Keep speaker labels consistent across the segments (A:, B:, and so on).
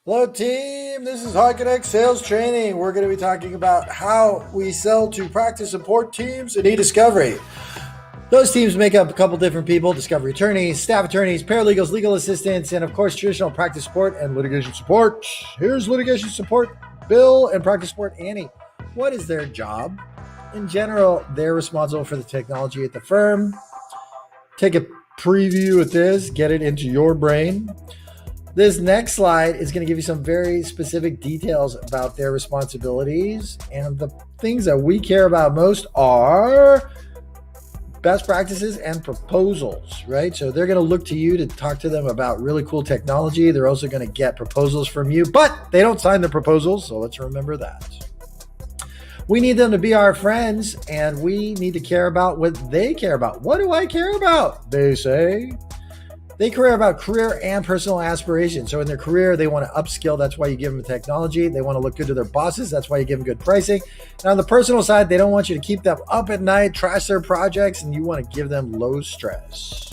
A: Hello, team. This is HIK Sales Training. We're going to be talking about how we sell to practice support teams in e-discovery. Those teams make up a couple different people: discovery attorneys, staff attorneys, paralegals, legal assistants, and of course, traditional practice support and litigation support. Here's litigation support Bill and practice support Annie. What is their job? In general, they're responsible for the technology at the firm. Take a preview of this, get it into your brain. This next slide is going to give you some very specific details about their responsibilities. And the things that we care about most are best practices and proposals, right? So they're going to look to you to talk to them about really cool technology. They're also going to get proposals from you, but they don't sign the proposals. So let's remember that. We need them to be our friends, and we need to care about what they care about. What do I care about? They say. They care about career and personal aspirations. So in their career, they want to upskill. That's why you give them technology. They want to look good to their bosses. That's why you give them good pricing. And on the personal side, they don't want you to keep them up at night, trash their projects, and you want to give them low stress.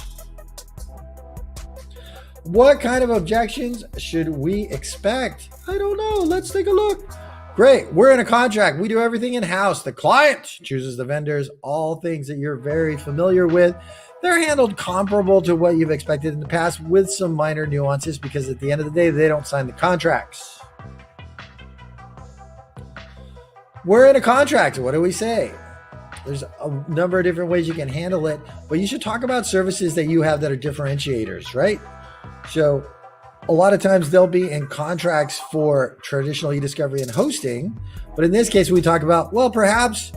A: What kind of objections should we expect? I don't know. Let's take a look. Great. We're in a contract. We do everything in-house. The client chooses the vendors, all things that you're very familiar with. They're handled comparable to what you've expected in the past with some minor nuances because at the end of the day, they don't sign the contracts. We're in a contract. What do we say? There's a number of different ways you can handle it, but you should talk about services that you have that are differentiators, right? So a lot of times they'll be in contracts for traditional e-discovery and hosting, but in this case, we talk about, well, perhaps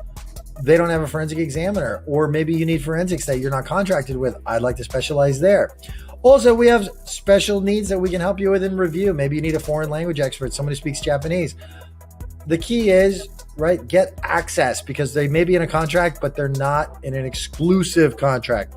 A: they don't have a forensic examiner, or maybe you need forensics that you're not contracted with. I'd like to specialize there. Also, we have special needs that we can help you with in review. Maybe you need a foreign language expert, someone who speaks Japanese. The key is, right, get access because they may be in a contract, but they're not in an exclusive contract.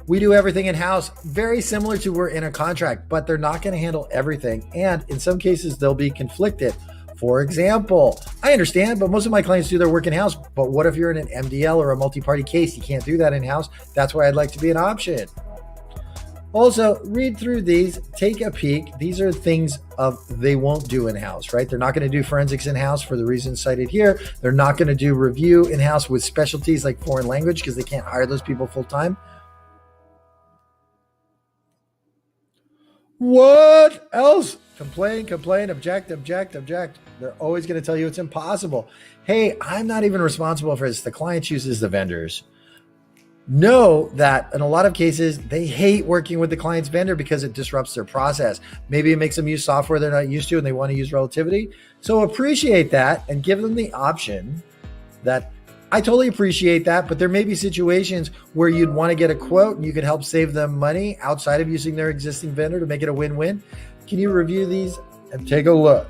A: We do everything in-house, very similar to we're in a contract, but they're not going to handle everything. And in some cases, they'll be conflicted. For example, I understand, but most of my clients do their work in-house. But what if you're in an MDL or a multi-party case? You can't do that in-house. That's why I'd like to be an option. Also, read through these, take a peek. These are things they won't do in-house, right? They're not going to do forensics in-house for the reasons cited here. They're not going to do review in-house with specialties like foreign language because they can't hire those people full-time. What else? Complain, object. They're always going to tell you it's impossible. Hey, I'm not even responsible for this. The client chooses the vendors. Know that in a lot of cases, they hate working with the client's vendor because it disrupts their process. Maybe it makes them use software they're not used to and they want to use relativity. So appreciate that and give them the option that I totally appreciate that, but there may be situations where you'd want to get a quote and you could help save them money outside of using their existing vendor to make it a win-win. Can you review these and take a look?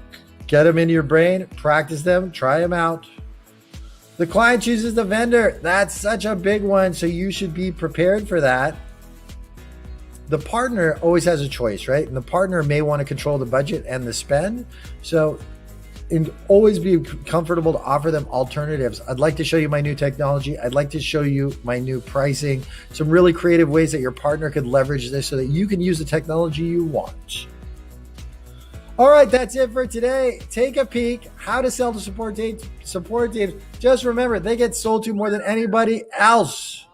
A: Get them into your brain, practice them, try them out. The client chooses the vendor. That's such a big one, so you should be prepared for that. The partner always has a choice, right? And the partner may want to control the budget and the spend. So and always be comfortable to offer them alternatives. I'd like to show you my new technology. I'd like to show you my new pricing, some really creative ways that your partner could leverage this so that you can use the technology you want. All right, that's it for today. Take a peek, how to sell to support teams. Just remember, they get sold to more than anybody else.